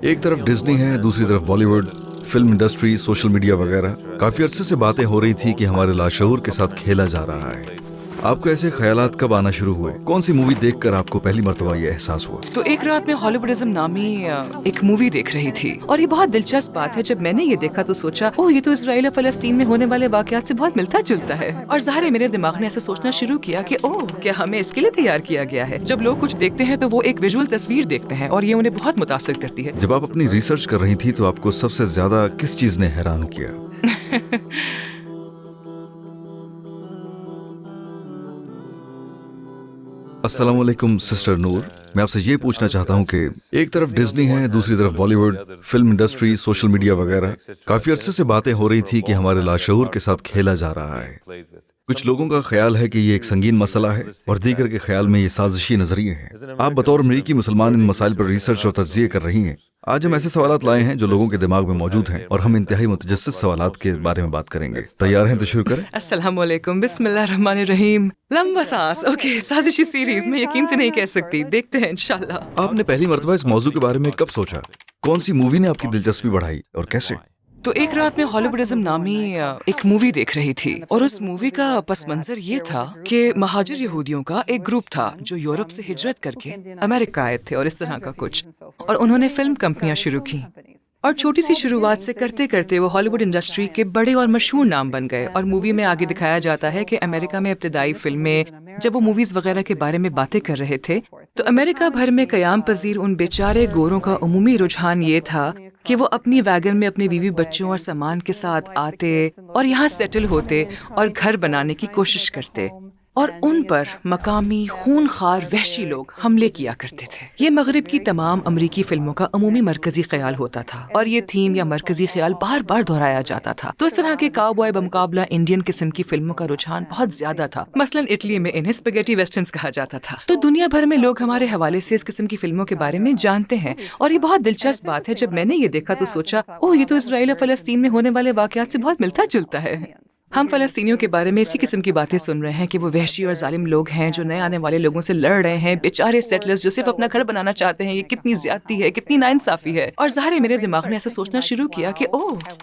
ایک طرف ڈزنی ہے، دوسری طرف Bollywood, film industry, social media وغیرہ. کافی عرصے سے باتیں ہو رہی تھی کہ ہمارے لاشعور کے ساتھ کھیلا جا رہا ہے. آپ کو ایسے خیالات کب آنا شروع ہوئے؟ کون سی مووی دیکھ کر آپ کو پہلی مرتبہ یہ احساس ہوا؟ تو ایک رات میں ہالی ووڈزم نامی ایک مووی دیکھ رہی تھی، اور یہ بہت دلچسپ بات ہے. جب میں نے یہ دیکھا تو سوچا یہ تو اسرائیل اور فلسطین میں ہونے والے واقعات سے بہت ملتا جلتا ہے. اور ظاہر ہے میرے دماغ نے ایسا سوچنا شروع کیا کہ کیا ہمیں اس کے لیے تیار کیا گیا ہے. جب لوگ کچھ دیکھتے ہیں تو وہ ایک ویژول تصویر دیکھتے ہیں اور یہ انہیں بہت متاثر کرتی ہے. جب آپ اپنی ریسرچ کر رہی تھی تو آپ کو سب سے زیادہ کس چیز نے حیران کیا؟ السلام علیکم سسٹر نور. میں آپ سے یہ پوچھنا چاہتا ہوں کہ ایک طرف ڈزنی ہے، دوسری طرف Bollywood, film industry, social media وغیرہ. کافی عرصے سے باتیں ہو رہی تھی کہ ہمارے لاشعور کے ساتھ کھیلا جا رہا ہے. کچھ لوگوں کا خیال ہے کہ یہ ایک سنگین مسئلہ ہے اور دیگر کے خیال میں یہ سازشی نظریے ہیں. آپ بطور امریکی مسلمان ان مسائل پر ریسرچ اور تجزیے کر رہی ہیں. آج ہم ایسے سوالات لائے ہیں جو لوگوں کے دماغ میں موجود ہیں اور ہم انتہائی متجسس سوالات کے بارے میں بات کریں گے. تیار ہیں تو شروع کریں؟ السلام علیکم. بسم اللہ الرحمن الرحیم. لمبا سانس. اوکے، سازشی سیریز میں یقین سے نہیں کہہ سکتی. دیکھتے ہیں انشاءاللہ. آپ نے پہلی مرتبہ اس موضوع کے بارے میں کب سوچا؟ کون سی مووی نے آپ کی دلچسپی بڑھائی اور کیسے؟ تو ایک رات میں ہالی ووڈزم نامی ایک مووی دیکھ رہی تھی، اور اس مووی کا پس منظر یہ تھا کہ مہاجر یہودیوں کا ایک گروپ تھا جو یورپ سے ہجرت کر کے امریکہ آئے تھے اور اس طرح کا کچھ، اور انہوں نے فلم کمپنیاں شروع کی. اور چھوٹی سی شروعات سے کرتے کرتے وہ ہالی ووڈ انڈسٹری کے بڑے اور مشہور نام بن گئے. اور مووی میں آگے دکھایا جاتا ہے کہ امریکہ میں ابتدائی فلمیں جب وہ موویز وغیرہ کے بارے میں باتیں کر رہے تھے تو امریکہ بھر میں قیام پذیر ان بیچارے گوروں کا عمومی رجحان یہ تھا کہ وہ اپنی ویگن میں اپنے بیوی بچوں اور سامان کے ساتھ آتے اور یہاں سیٹل ہوتے اور گھر بنانے کی کوشش کرتے، اور ان پر مقامی خونخوار وحشی لوگ حملے کیا کرتے تھے. یہ مغرب کی تمام امریکی فلموں کا عمومی مرکزی خیال ہوتا تھا، اور یہ تھیم یا مرکزی خیال بار بار دہرایا جاتا تھا. تو اس طرح کے کاؤبوائے بمقابلہ انڈین قسم کی فلموں کا رجحان بہت زیادہ تھا. مثلا اٹلی میں انہیں اسپیگیٹی ویسٹرنز کہا جاتا تھا. تو دنیا بھر میں لوگ ہمارے حوالے سے اس قسم کی فلموں کے بارے میں جانتے ہیں، اور یہ بہت دلچسپ بات ہے. جب میں نے یہ دیکھا تو سوچا یہ تو اسرائیل اور فلسطین میں ہونے والے واقعات سے بہت ملتا جلتا ہے. ہم فلسطینیوں کے بارے میں اسی قسم کی باتیں سن رہے ہیں کہ وہ وحشی اور ظالم لوگ ہیں جو نئے آنے والے لوگوں سے لڑ رہے ہیں، بیچارے سیٹلرز جو صرف اپنا گھر بنانا چاہتے ہیں. یہ کتنی زیادتی ہے، کتنی ناانصافی ہے. اور ظاہر ہے میرے دماغ نے ایسا سوچنا شروع کیا کہ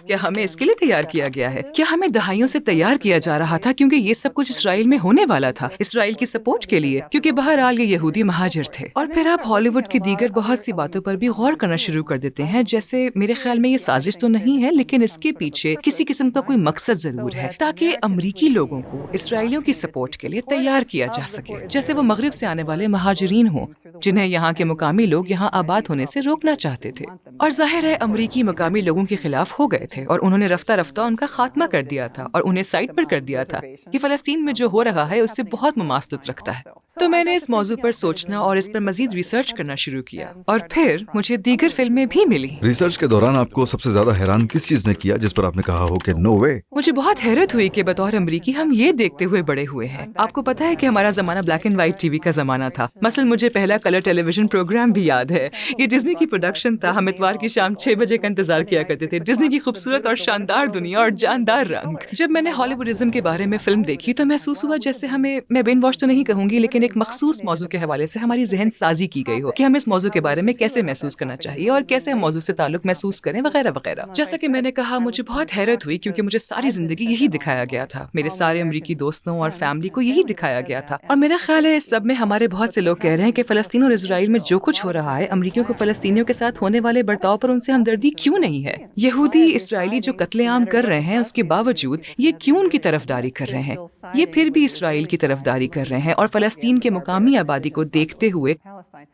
کیا ہمیں اس کے لیے تیار کیا گیا ہے؟ کیا ہمیں دہائیوں سے تیار کیا جا رہا تھا؟ کیونکہ یہ سب کچھ اسرائیل میں ہونے والا تھا، اسرائیل کی سپورٹ کے لیے، کیونکہ بہرحال یہ یہودی مہاجر تھے. اور پھر آپ ہالی ووڈ کی دیگر بہت سی باتوں پر بھی غور کرنا شروع کر دیتے ہیں، جیسے میرے خیال میں یہ سازش تو نہیں ہے، لیکن اس کے پیچھے کسی قسم کا کوئی مقصد ضرور ہے تاکہ امریکی لوگوں کو اسرائیلیوں کی سپورٹ کے لیے تیار کیا جا سکے، جیسے وہ مغرب سے آنے والے مہاجرین ہوں جنہیں یہاں کے مقامی لوگ یہاں آباد ہونے سے روکنا چاہتے تھے. اور ظاہر ہے امریکی مقامی لوگوں کے خلاف ہو گئے تھے، اور انہوں نے رفتہ رفتہ ان کا خاتمہ کر دیا تھا اور انہیں سائٹ پر کر دیا تھا کہ فلسطین میں جو ہو رہا ہے اس سے بہت مماثلت رکھتا ہے. تو میں نے اس موضوع پر سوچنا اور اس پر مزید ریسرچ کرنا شروع کیا، اور پھر مجھے دیگر فلمیں بھی ملی. ریسرچ کے دوران آپ کو سب سے زیادہ حیران کس چیز نے کیا جس پر آپ نے کہا ہو کہ نو وے؟ مجھے بہت حیرت ہوئی کہ بطور امریکی ہم یہ دیکھتے ہوئے بڑے ہوئے ہیں. آپ کو پتا ہے کہ ہمارا زمانہ black and white T V کا زمانہ تھا. مثلا مجھے پہلا کلر ٹیلی ویژن پروگرام بھی یاد ہے. یہ ڈزنی کی پروڈکشن تھا. ہم اتوار کی شام 6 بجے کا انتظار کیا کرتے تھے. ڈزنی کی خوبصورت اور شاندار دنیا اور جاندار رنگ. جب میں نے ہالی ووڈزم کے بارے میں فلم دیکھی تو محسوس ہوا جیسے میں برین واش تو نہیں کہوں گی، لیکن ایک مخصوص موضوع کے حوالے سے ہماری ذہن سازی کی گئی ہو کہ ہم اس موضوع کے بارے میں کیسے محسوس کرنا چاہیے اور کیسے ہم موضوع سے تعلق محسوس کریں وغیرہ وغیرہ. جیسا کہ میں نے کہا مجھے بہت حیرت ہوئی کیونکہ مجھے ساری زندگی یہی دکھایا گیا تھا. میرے سارے امریکی دوستوں اور فیملی کو یہی دکھایا گیا تھا. اور میرا خیال ہے اس سب میں ہمارے بہت سے لوگ کہہ رہے ہیں کہ فلسطین اور اسرائیل میں جو کچھ ہو رہا ہے، امریکیوں کو فلسطینیوں کے ساتھ ہونے والے برتاؤ پر ان سے ہمدردی کیوں نہیں ہے؟ یہودی اسرائیلی جو قتل عام کر رہے ہیں اس کے باوجود یہ کیوں ان کی طرفداری کر رہے ہیں؟ یہ پھر بھی اسرائیل کی طرفداری کر رہے ہیں، اور فلسطین کے مقامی آبادی کو دیکھتے ہوئے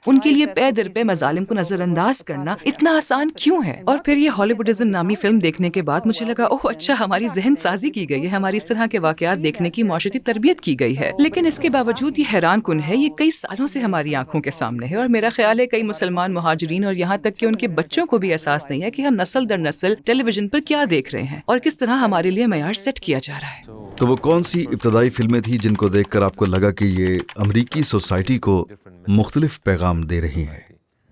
ان کے لیے پے در پہ مظالم کو نظر انداز کرنا اتنا آسان کیوں ہے؟ اور پھر یہ ہالی ووڈزم نامی فلم دیکھنے کے بعد مجھے لگا اچھا، ہماری ذہن سازی کی گئی ہے، ہماری اس طرح کے واقعات دیکھنے کی معاشرتی تربیت کی گئی ہے. لیکن اس کے باوجود یہ حیران کن ہے، یہ کئی سالوں سے ہماری آنکھوں کے سامنے ہے، اور میرا خیال ہے کئی مسلمان مہاجرین اور یہاں تک کہ ان کے بچوں کو بھی احساس نہیں ہے کہ ہم نسل در نسل ٹیلی ویژن پر کیا دیکھ رہے ہیں اور کس طرح ہمارے لیے معیار سیٹ کیا جا رہا ہے. تو وہ کون سی ابتدائی فلمیں تھیں جن کو دیکھ کر آپ کو لگا کہ یہ امریکی سوسائٹی کو مختلف پیغام دے رہی ہیں؟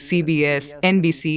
CBS, NBC,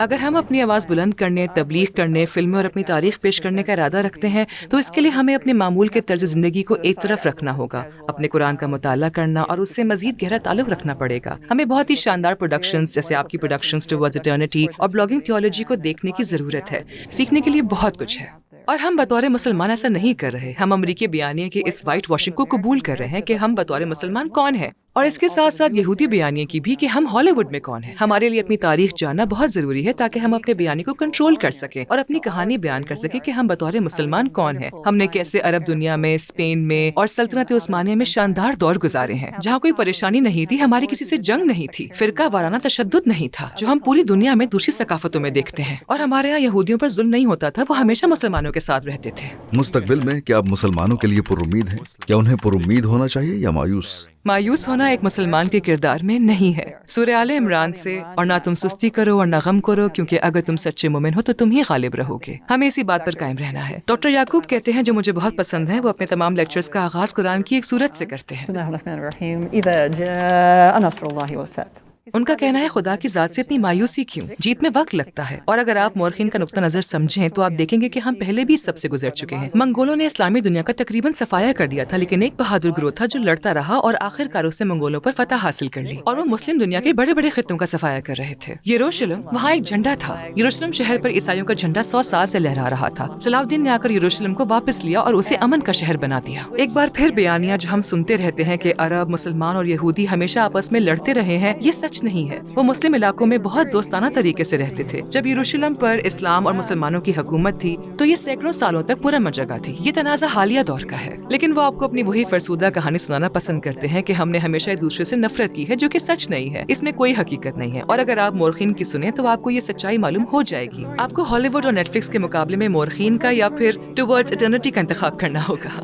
اگر ہم اپنی آواز بلند کرنے، تبلیغ کرنے، فلمیں اور اپنی تاریخ پیش کرنے کا ارادہ رکھتے ہیں تو اس کے لیے ہمیں اپنے معمول کے طرز زندگی کو ایک طرف رکھنا ہوگا، اپنے قرآن کا مطالعہ کرنا اور اس سے مزید گہرا تعلق رکھنا پڑے گا۔ ہمیں بہت ہی شاندار پروڈکشنز جیسے آپ کی پروڈکشنز ٹوورڈز ایٹرنٹی اور بلاگنگ تھیولوجی کو دیکھنے کی ضرورت ہے۔ سیکھنے کے لیے بہت کچھ ہے، اور ہم بطور مسلمان ایسا نہیں کر رہے۔ ہم امریکی بیانیے کے اس وائٹ واشنگ کو قبول کر رہے ہیں کہ ہم بطور مسلمان کون ہیں، اور اس کے ساتھ ساتھ یہودی بیانیے کی بھی کہ ہم ہالی ووڈ میں کون ہیں۔ ہمارے لیے اپنی تاریخ جاننا بہت ضروری ہے تاکہ ہم اپنے بیانیے کو کنٹرول کر سکیں اور اپنی کہانی بیان کر سکیں کہ ہم بطور مسلمان کون ہیں۔ ہم نے کیسے عرب دنیا میں، اسپین میں اور سلطنت عثمانیہ میں شاندار دور گزارے ہیں، جہاں کوئی پریشانی نہیں تھی، ہماری کسی سے جنگ نہیں تھی، فرقہ وارانہ تشدد نہیں تھا، جو ہم پوری دنیا میں دوسری ثقافتوں میں دیکھتے ہیں، اور ہمارے یہاں یہودیوں پر ظلم نہیں ہوتا تھا، وہ ہمیشہ مسلمانوں کے ساتھ رہتے تھے۔ مستقبل میں کیا آپ مسلمانوں کے لیے پر امید ہیں؟ کیا انہیں پر امید ہونا چاہیے یا مایوس؟ مایوس ہونا ایک مسلمان کے کردار میں نہیں ہے۔ سورہ آل عمران سے، اور نہ تم سستی کرو اور نہ غم کرو کیونکہ اگر تم سچے مومن ہو تو تم ہی غالب رہو گے۔ ہمیں اسی بات پر قائم رہنا ہے۔ ڈاکٹر یعقوب کہتے ہیں، جو مجھے بہت پسند ہے، وہ اپنے تمام لیکچرز کا آغاز قرآن کی ایک سورت سے کرتے ہیں۔ بسم الله الرحمن الرحيم إذا جاء نصر الله والفتح۔ ان کا کہنا ہے خدا کی ذات سے اتنی مایوسی کیوں؟ جیت میں وقت لگتا ہے، اور اگر آپ مورخین کا نقطہ نظر سمجھیں تو آپ دیکھیں گے کہ ہم پہلے بھی اس سب سے گزر چکے ہیں۔ منگولوں نے اسلامی دنیا کا تقریباً صفایا کر دیا تھا، لیکن ایک بہادر گروہ تھا جو لڑتا رہا اور آخر کار اس سے منگولوں پر فتح حاصل کر لی، اور وہ مسلم دنیا کے بڑے بڑے خطوں کا صفایا کر رہے تھے۔ یروشلم، وہاں ایک جھنڈا تھا۔ یروشلم شہر پر عیسائیوں کا جھنڈا 100 سال سے لہرا رہا تھا۔ صلاح الدین نے آ کر یروشلم کو واپس لیا اور اسے امن کا شہر بنا دیا۔ ایک بار پھر بیانیہ جو ہم سنتے رہتے ہیں کہ عرب، مسلمان اور یہودی ہمیشہ آپس میں لڑتے رہے ہیں، یہ سچ نہیں ہے۔ وہ مسلم علاقوں میں بہت دوستانہ طریقے سے رہتے تھے۔ جب یروشلم پر اسلام اور مسلمانوں کی حکومت تھی تو یہ سینکڑوں سالوں تک پرامن جگہ تھی۔ یہ تنازع حالیہ دور کا ہے، لیکن وہ آپ کو اپنی وہی فرسودہ کہانی سنانا پسند کرتے ہیں کہ ہم نے ہمیشہ ایک دوسرے سے نفرت کی ہے، جو کہ سچ نہیں ہے۔ اس میں کوئی حقیقت نہیں ہے، اور اگر آپ مورخین کی سنیں تو آپ کو یہ سچائی معلوم ہو جائے گی۔ آپ کو ہالی ووڈ اور نیٹ فلکس کے مقابلے میں مورخین کا یا پھر ٹوورڈز ایٹرنٹی کا انتخاب کرنا ہوگا۔